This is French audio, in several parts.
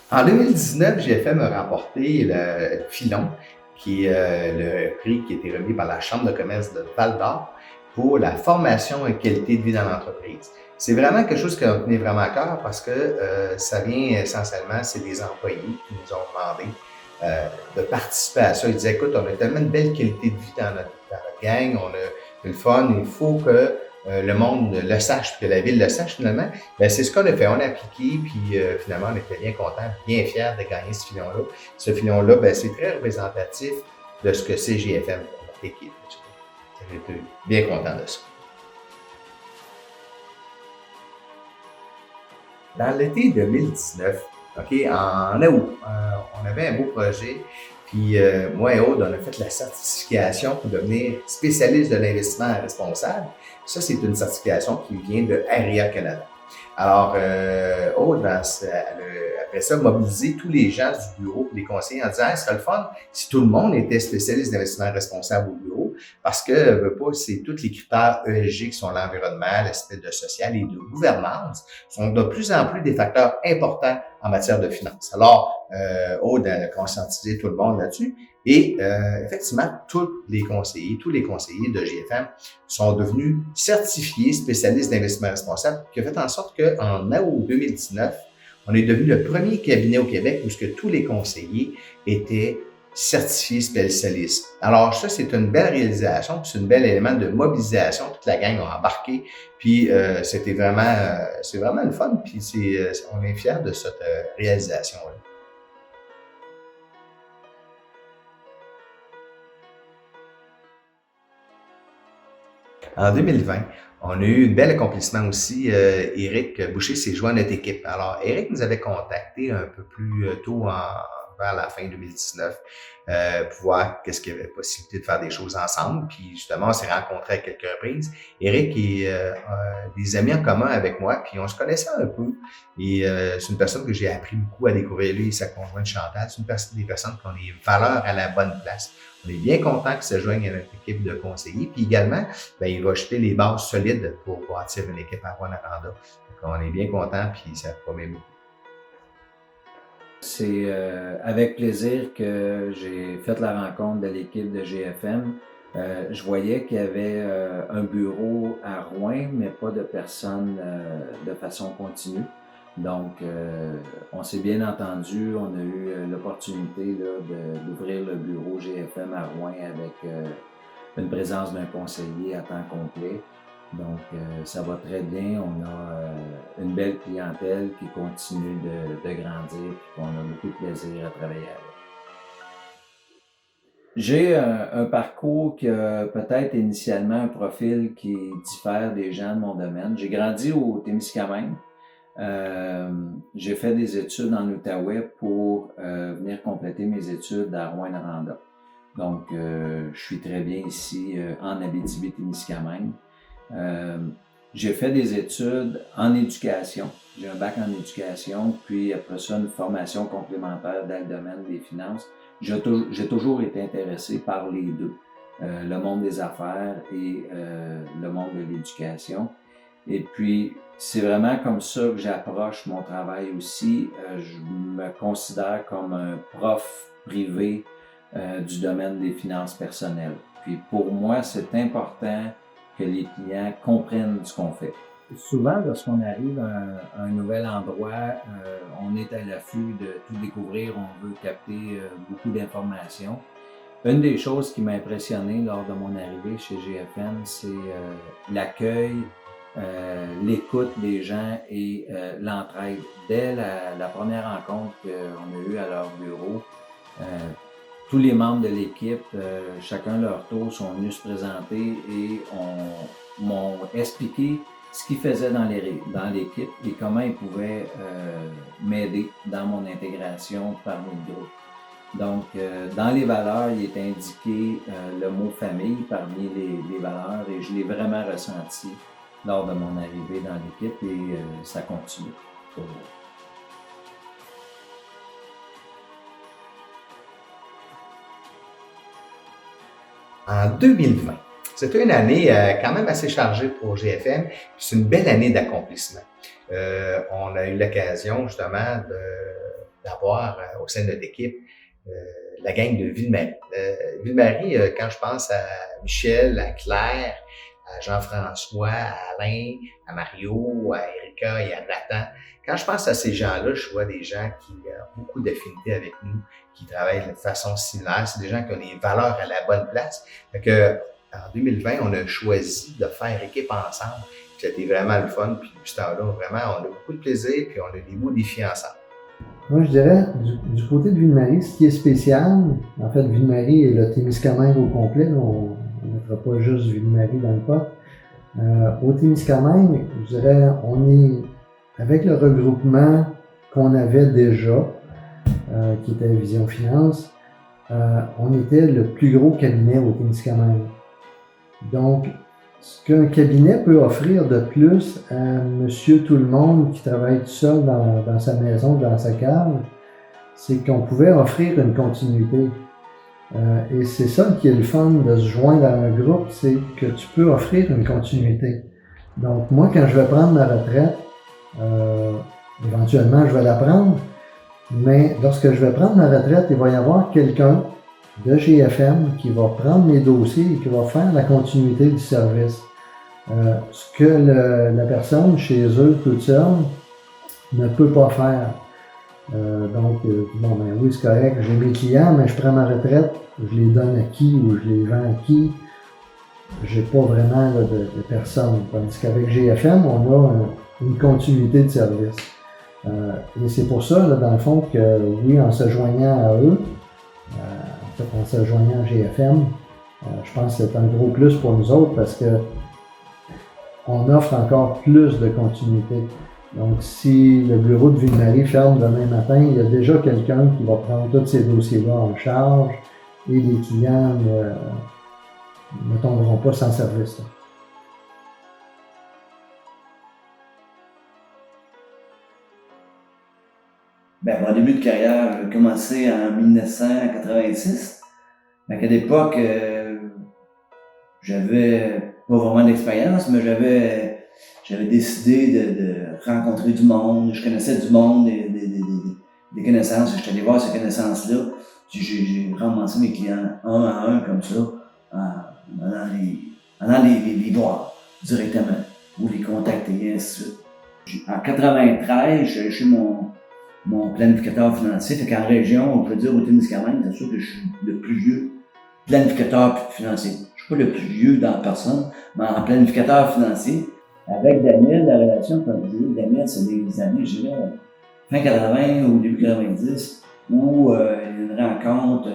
En 2019, GFM a remporté le Filon, qui est le prix qui a été remis par la Chambre de commerce de Val-d'Or pour la formation et qualité de vie dans l'entreprise. C'est vraiment quelque chose qui nous tenait vraiment à cœur parce que ça vient essentiellement, c'est des employés qui nous ont demandé de participer à ça. Ils disaient, écoute, on a tellement de belle qualité de vie dans notre gang, on a le fun, il faut que le monde le sache, que la ville le sache finalement. Ben, c'est ce qu'on a fait. On a appliqué, puis finalement, on était bien contents, bien fiers de gagner ce filon-là. Ce filon-là, ben, c'est très représentatif de ce que c'est GFM pour notre équipe. J'étais bien content de ça. Dans l'été 2019, OK, en août, on avait un beau projet. Puis moi et Aude, on a fait la certification pour devenir spécialiste de l'investissement responsable. Ça, c'est une certification qui vient de RIA Canada. Alors, Aude, après ça, mobiliser tous les gens du bureau, les conseillers, en disant, hey, ce serait le fun si tout le monde était spécialiste d'investissement responsable au bureau, parce que, pas, c'est tous les critères ESG qui sont l'environnement, l'aspect de social et de gouvernance, sont de plus en plus des facteurs importants en matière de finances. Alors, Aude a conscientisé tout le monde là-dessus. Et effectivement, tous les conseillers de GFM sont devenus certifiés spécialistes d'investissement responsable, qui a fait en sorte qu'en août 2019, on est devenu le premier cabinet au Québec où ce que tous les conseillers étaient certifiés spécialistes. Alors ça, c'est une belle réalisation, puis c'est un bel élément de mobilisation. Toute la gang a embarqué, puis c'était vraiment, c'est vraiment le fun, puis on est fiers de cette réalisation-là. En 2020, on a eu un bel accomplissement aussi. Éric Boucher s'est joint à notre équipe. Alors, Éric nous avait contacté un peu plus tôt vers la fin 2019 pour voir qu'est-ce qu'il y avait possibilité de faire des choses ensemble. Puis justement, on s'est rencontrés à quelques reprises. Éric est des amis en commun avec moi, puis on se connaissait un peu. Et c'est une personne que j'ai appris beaucoup à découvrir, lui et sa conjointe Chantal. C'est des personnes qui ont des valeurs à la bonne place. On est bien content qu'il se joigne à notre équipe de conseillers. Puis également, ben, il va jeter les bases solides pour bâtir une équipe à Rwanda. Donc, on est bien content, puis ça promet beaucoup. C'est avec plaisir que j'ai fait la rencontre de l'équipe de GFM. Je voyais qu'il y avait un bureau à Rouen, mais pas de personnes de façon continue. Donc, on s'est bien entendu. On a eu l'opportunité d'ouvrir le bureau GFM à Rouen avec une présence d'un conseiller à temps complet. Donc, ça va très bien. On a une belle clientèle qui continue de grandir et qu'on a beaucoup de plaisir à travailler avec. J'ai un parcours qui a peut-être initialement un profil qui diffère des gens de mon domaine. J'ai grandi au Témiscamingue. J'ai fait des études en Outaouais pour venir compléter mes études à Rouyn-Noranda. Donc, je suis très bien ici en Abitibi-Témiscamingue. J'ai fait des études en éducation. J'ai un bac en éducation, puis après ça, une formation complémentaire dans le domaine des finances. J'ai toujours été intéressé par les deux, le monde des affaires et le monde de l'éducation. Et puis, c'est vraiment comme ça que j'approche mon travail aussi. Je me considère comme un prof privé du domaine des finances personnelles. Puis pour moi, c'est important que les clients comprennent ce qu'on fait. Souvent, lorsqu'on arrive à un nouvel endroit, on est à l'affût de tout découvrir, on veut capter beaucoup d'informations. Une des choses qui m'a impressionné lors de mon arrivée chez GFM, c'est l'accueil, l'écoute des gens et l'entraide. Dès la première rencontre qu'on a eue à leur bureau, tous les membres de l'équipe, chacun leur tour, sont venus se présenter et m'ont expliqué ce qu'ils faisaient dans l'équipe et comment ils pouvaient m'aider dans mon intégration parmi le groupe. Donc, dans les valeurs, il est indiqué le mot famille parmi les valeurs et je l'ai vraiment ressenti lors de mon arrivée dans l'équipe et ça continue toujours. En 2020, c'était une année quand même assez chargée pour GFM, puis c'est une belle année d'accomplissement. On a eu l'occasion justement d'avoir au sein de notre équipe la gang de Ville-Marie. Ville-Marie, quand je pense à Michel, à Claire, à Jean-François, à Alain, à Mario, à Erika et à Nathan, quand je pense à ces gens-là, je vois des gens qui ont beaucoup d'affinités avec nous, qui travaillent de façon similaire. C'est des gens qui ont des valeurs à la bonne place. Fait que, en 2020, on a choisi de faire équipe ensemble. C'était vraiment le fun. Puis, depuis ce temps-là, vraiment, on a beaucoup de plaisir puis on a des beaux défis ensemble. Moi, je dirais, du côté de Ville-Marie, ce qui est spécial, en fait, Ville-Marie et le Témiscamingue au complet, là, on ne mettra pas juste Ville-Marie dans le pot. Au Témiscamingue, je dirais, on est, avec le regroupement qu'on avait déjà, qui était Vision Finance, on était le plus gros cabinet au Témiscamingue. Donc, ce qu'un cabinet peut offrir de plus à monsieur tout le monde qui travaille tout seul dans sa maison, dans sa cave, c'est qu'on pouvait offrir une continuité. Et c'est ça qui est le fun de se joindre à un groupe, c'est que tu peux offrir une continuité. Donc moi, quand je vais prendre ma retraite, éventuellement je vais la prendre, mais lorsque je vais prendre ma retraite, il va y avoir quelqu'un de GFM qui va prendre mes dossiers et qui va faire la continuité du service. Ce que la personne chez eux toute seule ne peut pas faire. Donc, bon, ben oui, c'est correct, j'ai mes clients, mais je prends ma retraite, je les donne à qui ou je les vends à qui. J'ai pas vraiment là, de personne. Tandis qu'avec GFM, on a une continuité de service. Et c'est pour ça, là, dans le fond, que oui, en se joignant à eux, en se joignant à GFM, je pense que c'est un gros plus pour nous autres parce que on offre encore plus de continuité. Donc, si le bureau de Ville-Marie ferme demain matin, il y a déjà quelqu'un qui va prendre tous ces dossiers-là en charge et les clients ne tomberont pas sans service. Là. Ben, mon début de carrière a commencé en 1986. Donc, à l'époque, j'avais pas vraiment d'expérience, mais j'avais décidé de rencontrer du monde. Je connaissais du monde, des connaissances. Je suis allé voir ces connaissances-là. J'ai ramassé mes clients un à un comme ça, en allant les voir directement, ou les contacter, et ainsi de suite. En 93, j'ai chez mon planificateur financier. Fait qu'en région, on peut dire au Témiscamingue, c'est sûr que je suis le plus vieux planificateur financier. Je suis pas le plus vieux dans la personne, mais en planificateur financier. Avec Daniel, la relation, comme je dis, Daniel, c'est des années, je dirais, fin 80 ou début 90, où il y a une rencontre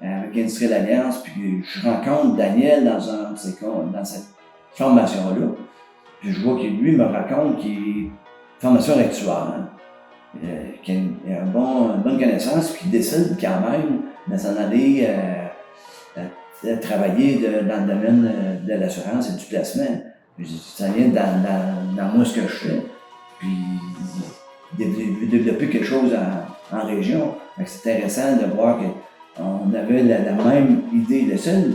avec Industriel Alliance, puis je rencontre Daniel dans cette formation-là. Puis je vois que lui me raconte qu'il est formation actuelle. Qui a une bonne connaissance, puis qui décide quand même de s'en aller travailler dans le domaine de l'assurance et du placement. Puis, ça vient dans moi ce que je fais, puis développer quelque chose en région. C'est intéressant de voir qu'on avait la même idée. Le seul,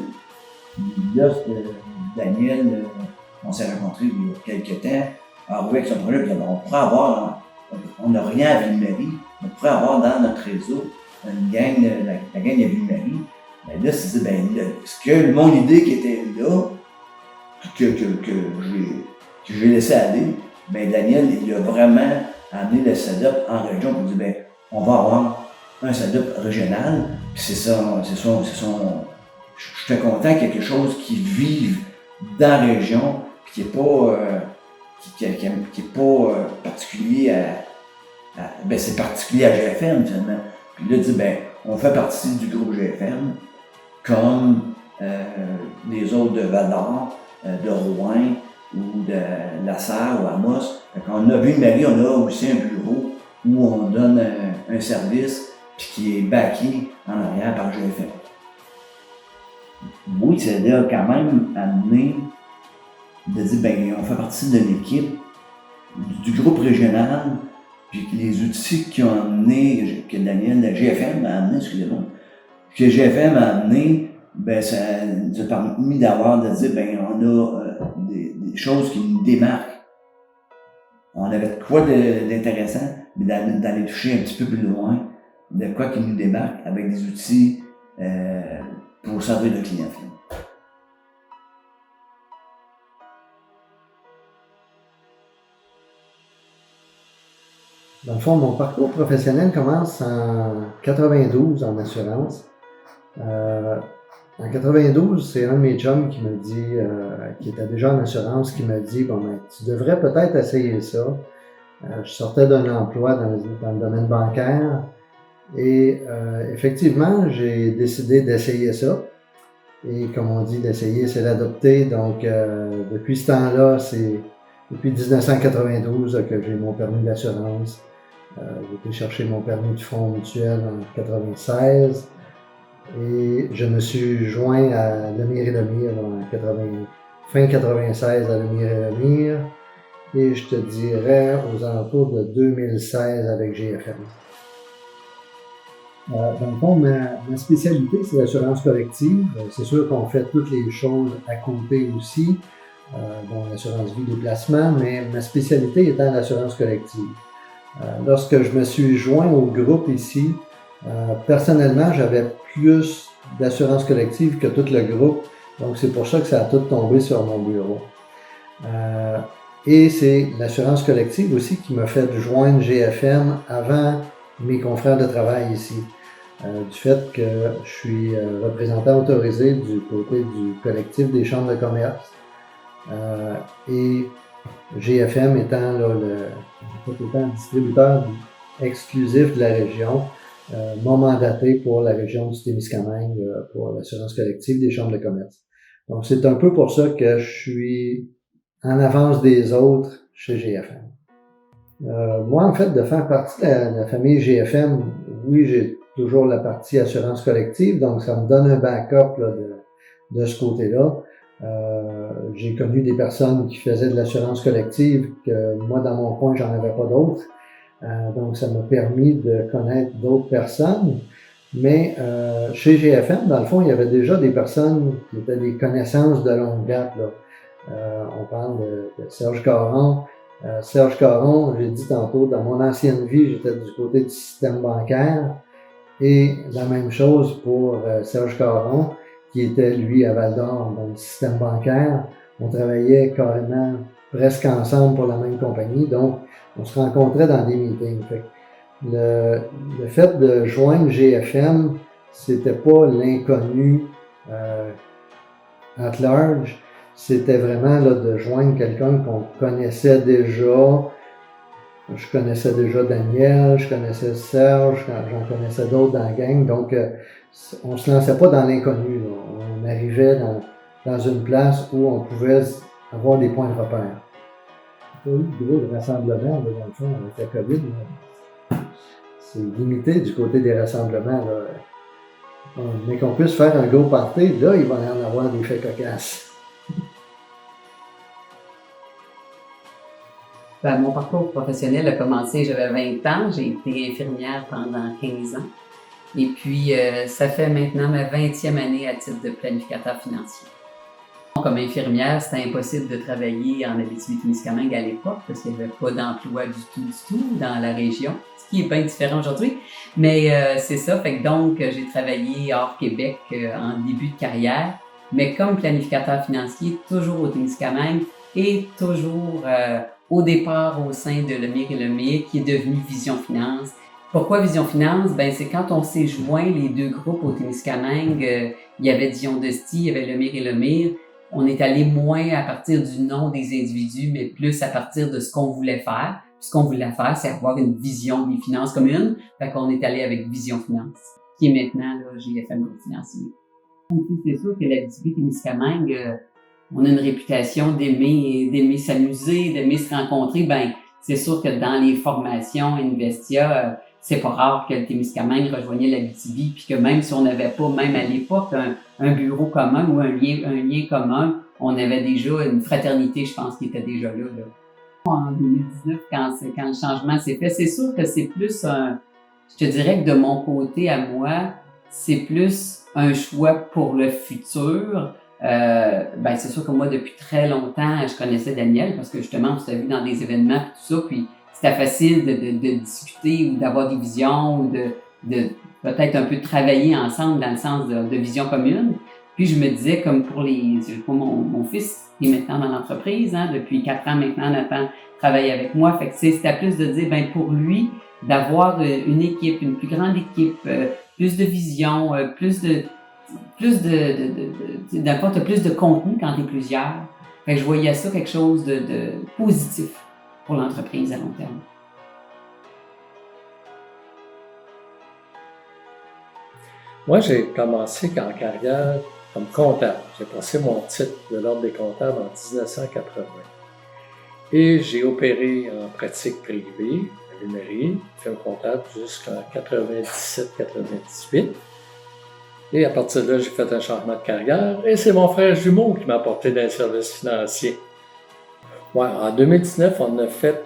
lorsque Daniel, on s'est rencontrés il y a quelques temps, avec son projet, on pourrait avoir... On n'a rien à Ville-Marie. On pourrait avoir dans notre réseau une gang, la gang de Ville-Marie. Ben là, c'est ce que mon idée qui était là, que j'ai laissé aller, ben Daniel, il a vraiment amené le setup en région pour dire, ben, on va avoir un setup régional. Puis c'est son. Je suis content qu'il y ait quelque chose qui vive dans la région, puis qui n'est pas. Qui est pas particulier ben c'est particulier à GFM finalement. Puis là, dit ben on fait partie du groupe GFM comme les autres de Val-d'Or, de Rouen ou de La Sarre ou Amos. Fait qu'on a Ville-Marie, on a aussi un bureau où on donne un service puis qui est backé en arrière par GFM. Oui, ça a quand même amené de dire, ben, on fait partie de l'équipe du groupe régional, puis les outils qui ont amené, que Daniel, la GFM a amené, excusez-moi, que GFM a amené, ben, ça nous a permis d'avoir, de dire, ben, on a des choses qui nous démarquent on avait de quoi d'intéressant, mais d'aller toucher un petit peu plus loin, de quoi qui nous démarque avec des outils pour servir le client final. Dans le fond, mon parcours professionnel commence en 92 en assurance. En 92, c'est un de mes chums qui me dit, qui était déjà en assurance, qui me dit, bon, ben, tu devrais peut-être essayer ça. Je sortais d'un emploi dans le domaine bancaire et effectivement, j'ai décidé d'essayer ça. Et comme on dit, d'essayer, c'est d'adopter. Donc, depuis ce temps-là, c'est depuis 1992 que j'ai mon permis d'assurance. J'ai été chercher mon permis de fonds mutuel en 96 et je me suis joint à Lemire et Lemire fin 96 à Lemire et Lemire et je te dirais aux alentours de 2016 avec GFM. Dans le fond, ma spécialité, c'est l'assurance collective. C'est sûr qu'on fait toutes les choses à côté aussi, dont l'assurance vie des placements, mais ma spécialité étant l'assurance collective. Lorsque je me suis joint au groupe ici, personnellement, j'avais plus d'assurance collective que tout le groupe, donc c'est pour ça que ça a tout tombé sur mon bureau. Et c'est l'assurance collective aussi qui m'a fait joindre GFM avant mes confrères de travail ici. Du fait que je suis représentant autorisé du côté du collectif des chambres de commerce. Et GFM étant là, étant distributeur exclusif de la région, m'a mandaté pour la région du Témiscamingue pour l'assurance collective des chambres de commerce. Donc c'est un peu pour ça que je suis en avance des autres chez GFM. Moi, en fait, de faire partie de la famille GFM, oui, j'ai toujours la partie assurance collective, donc ça me donne un backup là, de ce côté-là. J'ai connu des personnes qui faisaient de l'assurance collective que moi, dans mon coin, j'en avais pas d'autres. Donc, ça m'a permis de connaître d'autres personnes. Mais chez GFM, dans le fond, il y avait déjà des personnes qui étaient des connaissances de longue date. Là. On parle de Serge Caron. Serge Caron, j'ai dit tantôt, dans mon ancienne vie, j'étais du côté du système bancaire. Et la même chose pour Serge Caron, qui était, lui, à Val-d'Or, dans le système bancaire. On travaillait carrément presque ensemble pour la même compagnie, donc on se rencontrait dans des meetings. Fait que le fait de joindre GFM, c'était pas l'inconnu at large, c'était vraiment là, de joindre quelqu'un qu'on connaissait déjà. Je connaissais déjà Daniel, je connaissais Serge, j'en connaissais d'autres dans la gang, donc on se lançait pas dans l'inconnu. On arrivait dans une place où on pouvait avoir des points de repère. Il n'y a pas eu de gros rassemblements, là, dans le fond, avec la COVID. Là. C'est limité du côté des rassemblements. Là. Mais qu'on puisse faire un gros party, là, il va y en avoir des faits cocasses. Ben, mon parcours professionnel a commencé, j'avais 20 ans, j'ai été infirmière pendant 15 ans. Et puis, ça fait maintenant ma 20e année à titre de planificateur financier. Comme infirmière, c'était impossible de travailler en Abitibi-Témiscamingue à l'époque parce qu'il n'y avait pas d'emploi du tout dans la région, ce qui est bien différent aujourd'hui. Mais c'est ça, fait que donc j'ai travaillé hors Québec en début de carrière, mais comme planificateur financier, toujours au Témiscamingue et toujours au départ au sein de Lemire et Lemire, qui est devenu Vision Finance. Pourquoi Vision Finance? Ben, c'est quand on s'est joint les deux groupes au Témiscamingue, il y avait Dion Dusty, il y avait Lemire et Lemire. On est allé moins à partir du nom des individus, mais plus à partir de ce qu'on voulait faire. Puis ce qu'on voulait faire, c'est avoir une vision des finances communes. Fait qu'on est allé avec Vision Finance, qui est maintenant là, GFM Groupe Financier. C'est sûr que l'Abitibi-Témiscamingue, on a une réputation d'aimer s'amuser, d'aimer se rencontrer. Ben, c'est sûr que dans les formations Investia, c'est pas rare que le Témiscamingue rejoignait l'Abitibi, puis que même si on n'avait pas, même à l'époque, un bureau commun ou un lien commun, on avait déjà une fraternité, je pense, qui était déjà là. En 2019, quand le changement s'est fait, c'est sûr que c'est plus je te dirais que de mon côté à moi, c'est plus un choix pour le futur, c'est sûr que moi, depuis très longtemps, je connaissais Daniel parce que justement, on s'était vu dans des événements et tout ça, puis c'était facile de discuter ou d'avoir des visions ou de peut-être un peu travailler ensemble dans le sens de vision commune. Puis je me disais, comme pour mon fils, qui est maintenant dans l'entreprise, hein, depuis 4 ans maintenant, Nathan travaille avec moi. Fait que c'était plus de dire, pour lui, d'avoir une équipe, une plus grande équipe, plus de vision, plus de contenu quand t'es plusieurs. Fait que je voyais ça quelque chose de positif pour l'entreprise à long terme. Moi, j'ai commencé en carrière comme comptable. J'ai passé mon titre de l'Ordre des comptables en 1980. Et j'ai opéré en pratique privée à l'UMERI, firme comptable jusqu'en 97-98. Et à partir de là, j'ai fait un changement de carrière et c'est mon frère jumeau qui m'a apporté dans les services financiers. Ouais, en 2019, on a fait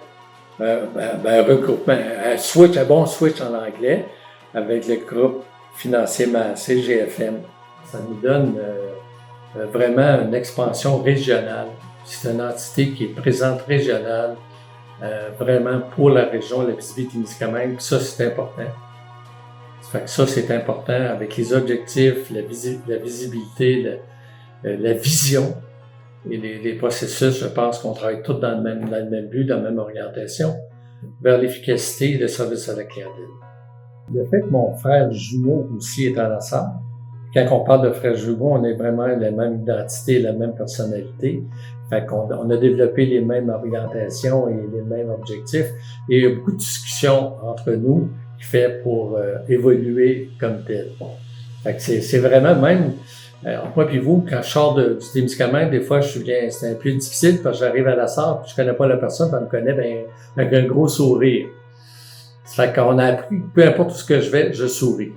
un regroupement, un bon switch en anglais avec le groupe financier Massé GFM. Ça nous donne vraiment une expansion régionale. C'est une entité qui est présente régionale, vraiment pour la région, la Abitibi-Témiscamingue. Ça, c'est important. Fait que ça, c'est important avec les objectifs, la visibilité, la vision et les processus. Je pense qu'on travaille tous dans le même but, dans la même orientation, vers l'efficacité et le service à la clientèle. Le fait que mon frère jumeau aussi est à la salle, quand on parle de frère jumeau, on est vraiment la même identité, la même personnalité. Fait qu'on a développé les mêmes orientations et les mêmes objectifs. Et il y a beaucoup de discussions entre nous qui fait pour évoluer comme tel. Fait que c'est vraiment même, entre moi et vous, quand je sors du Témiscamingue, des fois, c'est un peu difficile parce que j'arrive à la salle, puis je connais pas la personne, puis elle me connaît avec un gros sourire. Ça fait qu'on a appris, peu importe où ce que je vais, je souris.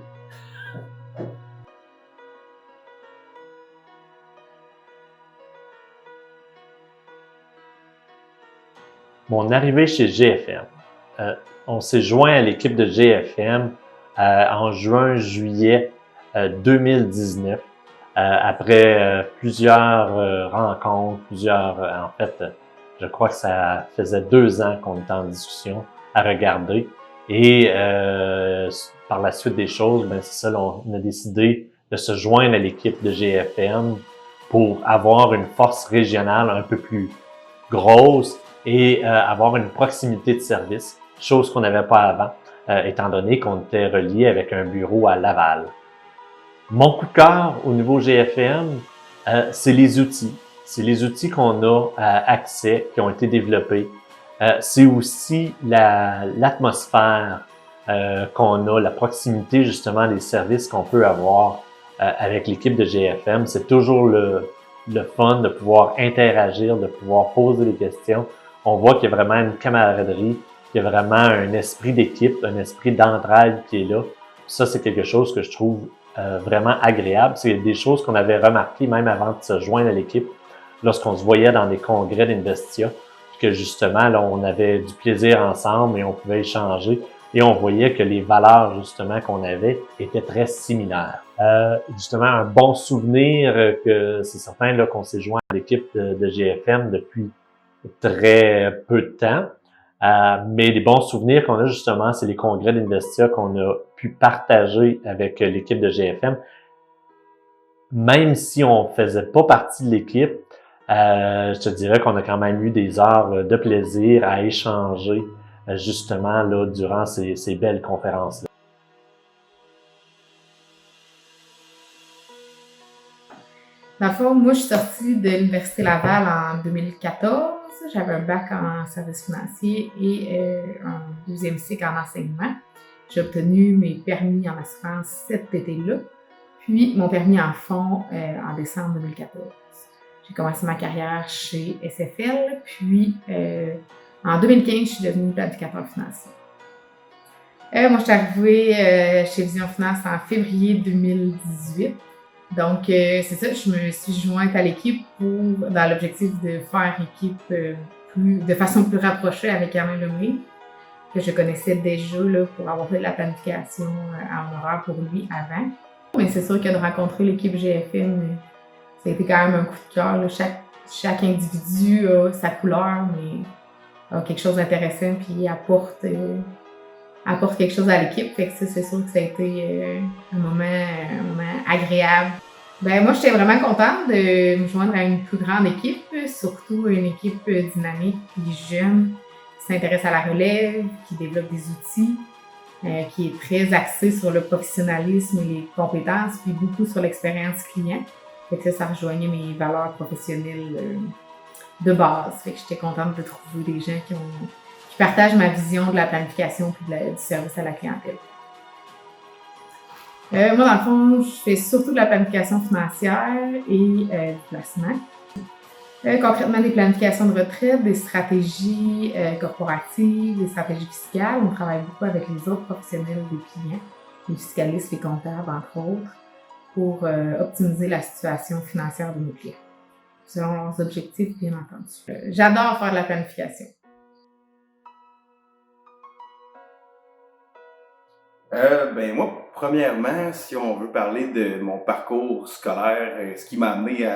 Mon arrivée chez GFM. On s'est joint à l'équipe de GFM en juin-juillet 2019, après plusieurs rencontres, je crois que ça faisait 2 ans qu'on était en discussion à regarder. Et par la suite des choses, c'est ça, on a décidé de se joindre à l'équipe de GFM pour avoir une force régionale un peu plus grosse et avoir une proximité de service, chose qu'on n'avait pas avant, étant donné qu'on était relié avec un bureau à Laval. Mon coup de cœur au niveau GFM, c'est les outils. C'est les outils qu'on a accès, qui ont été développés. C'est aussi l'atmosphère qu'on a, la proximité justement des services qu'on peut avoir avec l'équipe de GFM. C'est toujours le fun de pouvoir interagir, de pouvoir poser des questions. On voit qu'il y a vraiment une camaraderie, qu'il y a vraiment un esprit d'équipe, un esprit d'entraide qui est là. Ça, c'est quelque chose que je trouve vraiment agréable. C'est des choses qu'on avait remarquées même avant de se joindre à l'équipe, lorsqu'on se voyait dans des congrès d'Investia, que justement, là, on avait du plaisir ensemble et on pouvait échanger. Et on voyait que les valeurs, justement, qu'on avait étaient très similaires. Justement, un bon souvenir que c'est certain là qu'on s'est joint à l'équipe de GFM depuis très peu de temps. Mais les bons souvenirs qu'on a, justement, c'est les congrès d'Investia qu'on a pu partager avec l'équipe de GFM. Même si on faisait pas partie de l'équipe, je te dirais qu'on a quand même eu des heures de plaisir à échanger justement là durant ces belles conférences-là. Dans le fond, moi, je suis sortie de l'Université Laval en 2014. J'avais un bac en services financiers et un 2e cycle en enseignement. J'ai obtenu mes permis en assurance cet été-là, puis mon permis en fonds en décembre 2014. J'ai commencé ma carrière chez SFL, puis en 2015, je suis devenue planificateur financier. Moi, je suis arrivée chez Vision Finance en février 2018. Donc, c'est ça, je me suis jointe à l'équipe dans l'objectif de faire équipe de façon plus rapprochée avec Alain Lemay, que je connaissais déjà là, pour avoir fait de la planification en horaire pour lui avant. Mais c'est sûr que de rencontrer l'équipe GFM, ça a été quand même un coup de cœur. Là. Chaque individu a sa couleur, mais a quelque chose d'intéressant, puis apporte quelque chose à l'équipe. Fait que ça, c'est sûr que ça a été un moment agréable. Ben moi, j'étais vraiment contente de me joindre à une plus grande équipe, surtout une équipe dynamique et jeune, qui s'intéresse à la relève, qui développe des outils, qui est très axée sur le professionnalisme et les compétences, puis beaucoup sur l'expérience client. Fait que ça rejoignait mes valeurs professionnelles de base. Fait que j'étais contente de trouver des gens qui partagent ma vision de la planification puis du service à la clientèle. Moi, dans le fond, je fais surtout de la planification financière et du placement. Concrètement, des planifications de retraite, des stratégies corporatives, des stratégies fiscales. On travaille beaucoup avec les autres professionnels des clients, les fiscalistes, les comptables, entre autres, pour optimiser la situation financière de nos clients, selon leurs objectifs, bien entendu. J'adore faire de la planification. Ben moi, premièrement, si on veut parler de mon parcours scolaire, ce qui m'a amené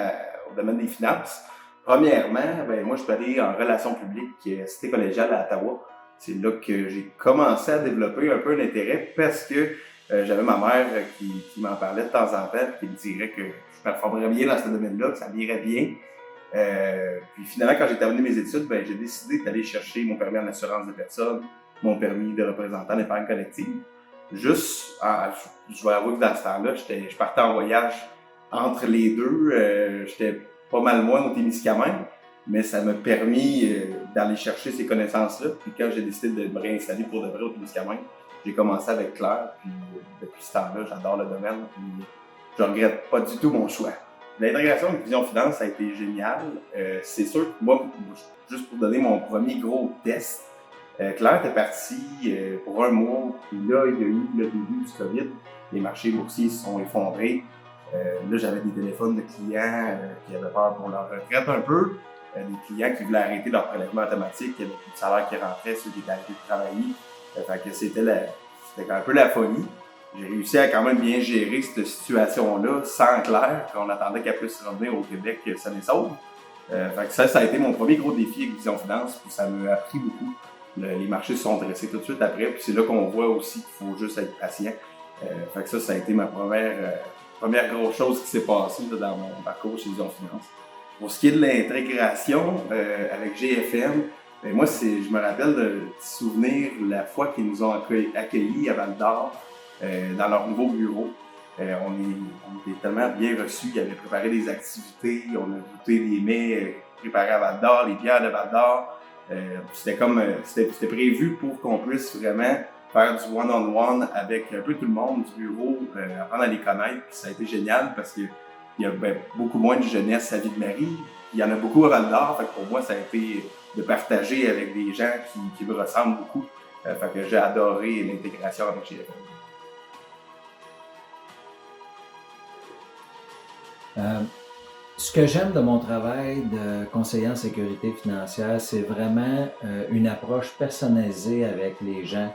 au domaine des finances, premièrement, ben moi je suis allé en relations publiques à Cité collégiale à Ottawa. C'est là que j'ai commencé à développer un peu un intérêt parce que j'avais ma mère qui m'en parlait de temps en temps, qui me dirait que je performerais bien dans ce domaine-là, que ça m'irait bien. Puis finalement, quand j'ai terminé mes études, ben j'ai décidé d'aller chercher mon permis en assurance de personnes, mon permis de représentant d'épargne collective. Juste, je vais avouer que dans ce temps-là, je partais en voyage entre les deux. J'étais pas mal loin au Témiscamingue, mais ça m'a permis d'aller chercher ces connaissances-là. Puis quand j'ai décidé de me réinstaller pour de vrai au Témiscamingue, j'ai commencé avec Claire. Puis depuis ce temps-là, j'adore le domaine. Puis je regrette pas du tout mon choix. L'intégration avec Vision Finance, ça a été génial. C'est sûr que moi, juste pour donner mon premier gros test, Claire était partie pour un mois, puis là, il y a eu le début du COVID. Les marchés boursiers se sont effondrés. Là, j'avais des téléphones de clients qui avaient peur pour leur retraite un peu. Des clients qui voulaient arrêter leur prélèvement automatique, il y avait plus de salaire qui rentrait, ceux qui étaient arrêtés de travailler. Fait que c'était un peu la folie. J'ai réussi à quand même bien gérer cette situation-là sans Claire, qu'on attendait qu'elle puisse revenir au Québec, ça les sauve. Fait que ça a été mon premier gros défi avec Vision Finance, puis ça m'a appris beaucoup. Les marchés se sont dressés tout de suite après, puis c'est là qu'on voit aussi qu'il faut juste être patient. Fait que ça a été ma première grosse chose qui s'est passée là, dans mon parcours chez Vision Finance. Pour ce qui est de l'intégration avec GFM, ben moi, je me rappelle de souvenir la fois qu'ils nous ont accueillis à Val-d'Or dans leur nouveau bureau. On était tellement bien reçus, ils avaient préparé des activités, on a goûté des mets préparés à Val-d'Or, les bières de Val-d'Or. C'était prévu pour qu'on puisse vraiment faire du one-on-one avec un peu tout le monde du bureau, apprendre à les connaître. Puis ça a été génial parce qu'il y a beaucoup moins de jeunesse à Ville-Marie. Il y en a beaucoup à Val-d'Or. Fait que pour moi, ça a été de partager avec des gens qui me ressemblent beaucoup. Fait que j'ai adoré l'intégration avec GFM. Ce que j'aime de mon travail de conseiller en sécurité financière, c'est vraiment une approche personnalisée avec les gens.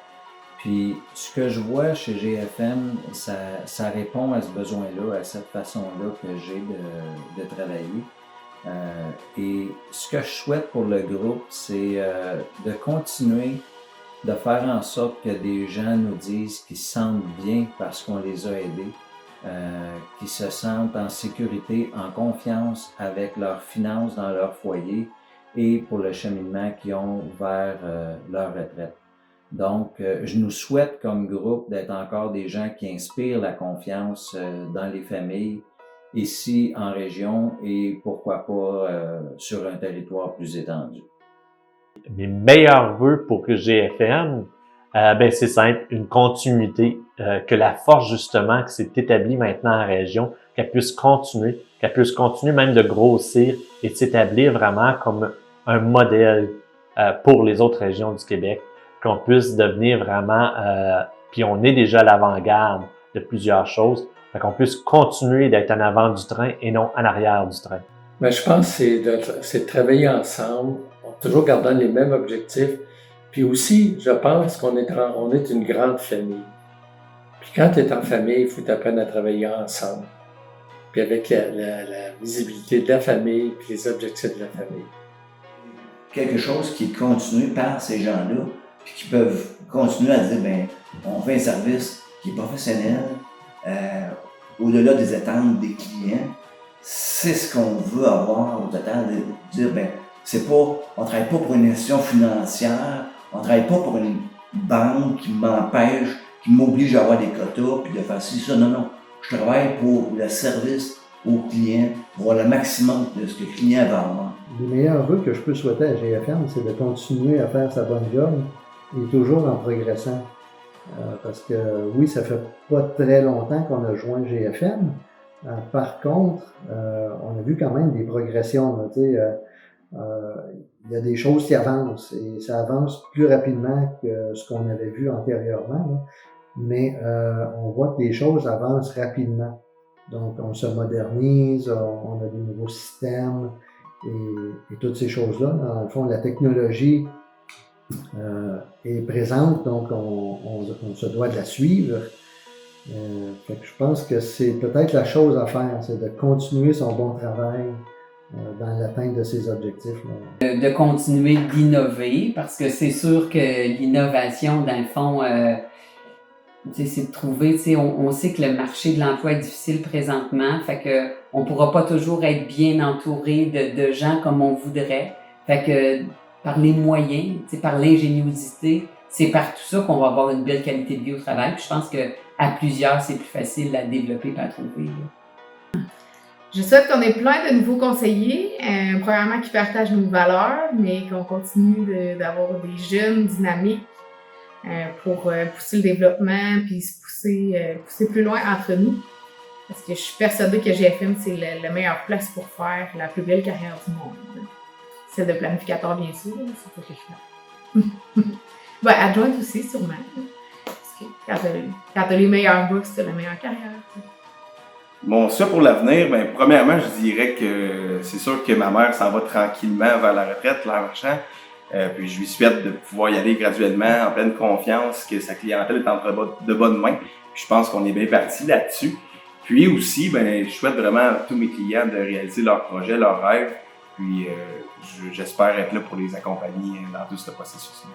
Puis ce que je vois chez GFM, ça répond à ce besoin-là, à cette façon-là que j'ai de travailler. Et ce que je souhaite pour le groupe, c'est de continuer de faire en sorte que des gens nous disent qu'ils se sentent bien parce qu'on les a aidés. Qui se sentent en sécurité, en confiance avec leurs finances dans leur foyer et pour le cheminement qu'ils ont vers leur retraite. Donc, je nous souhaite comme groupe d'être encore des gens qui inspirent la confiance dans les familles, ici en région et pourquoi pas sur un territoire plus étendu. Mes meilleurs vœux pour GFM, c'est simple, une continuité, que la force justement qui s'est établie maintenant en région, qu'elle puisse continuer même de grossir et de s'établir vraiment comme un modèle pour les autres régions du Québec, qu'on puisse devenir vraiment, puis on est déjà à l'avant-garde de plusieurs choses, qu'on puisse continuer d'être en avant du train et non en arrière du train. Mais je pense que c'est de travailler ensemble, toujours gardant les mêmes objectifs. Puis aussi, je pense qu'on est une grande famille. Puis quand tu es en famille, il faut t'apprendre à travailler ensemble. puis avec la visibilité de la famille, puis les objectifs de la famille. Quelque chose qui est continué par ces gens-là, puis qui peuvent continuer à dire, ben, on fait un service qui est professionnel, au-delà des attentes des clients. C'est ce qu'on veut avoir au total, de dire, ben, on travaille pas pour une institution financière, on travaille pas pour une banque qui m'empêche, qui m'oblige à avoir des quotas, puis de faire ci, ça. Non. Je travaille pour le service au client, pour avoir le maximum de ce que le client va avoir. Les meilleurs vœux que je peux souhaiter à GFM, c'est de continuer à faire sa bonne job et toujours en progressant. Parce que oui, ça fait pas très longtemps qu'on a joint GFM. Par contre, on a vu quand même des progressions. Là, il y a des choses qui avancent et ça avance plus rapidement que ce qu'on avait vu antérieurement. Là. Mais on voit que les choses avancent rapidement. Donc, on se modernise, on a des nouveaux systèmes et toutes ces choses-là. Dans le fond, la technologie est présente, donc on se doit de la suivre. Fait que je pense que c'est peut-être la chose à faire, c'est de continuer son bon travail dans l'atteinte de ses objectifs. De continuer d'innover, parce que c'est sûr que l'innovation, dans le fond, c'est de trouver, on sait que le marché de l'emploi est difficile présentement, fait que on pourra pas toujours être bien entouré de gens comme on voudrait. Fait que par les moyens, par l'ingéniosité, c'est par tout ça qu'on va avoir une belle qualité de vie au travail. Puis je pense que à plusieurs, c'est plus facile à développer et à trouver. Là. Je souhaite qu'on ait plein de nouveaux conseillers, premièrement qui partagent nos valeurs, mais qu'on continue d'avoir des jeunes dynamiques pour pousser le développement puis se pousser plus loin entre nous. Parce que je suis persuadée que GFM, c'est la meilleure place pour faire la plus belle carrière du monde. Celle de planificateur, bien sûr, c'est ça que je fais. Ben, adjointe aussi, sûrement. Parce que quand t'as les meilleurs books, c'est la meilleure carrière. Bon, ça pour l'avenir, ben, premièrement, je dirais que c'est sûr que ma mère s'en va tranquillement vers la retraite, Claire Marchand. Puis je lui souhaite de pouvoir y aller graduellement, en pleine confiance, que sa clientèle est entre de bonnes mains. Puis je pense qu'on est bien parti là-dessus. Puis aussi, ben, je souhaite vraiment à tous mes clients de réaliser leurs projets, leurs rêves. Puis j'espère être là pour les accompagner dans tout ce processus-là.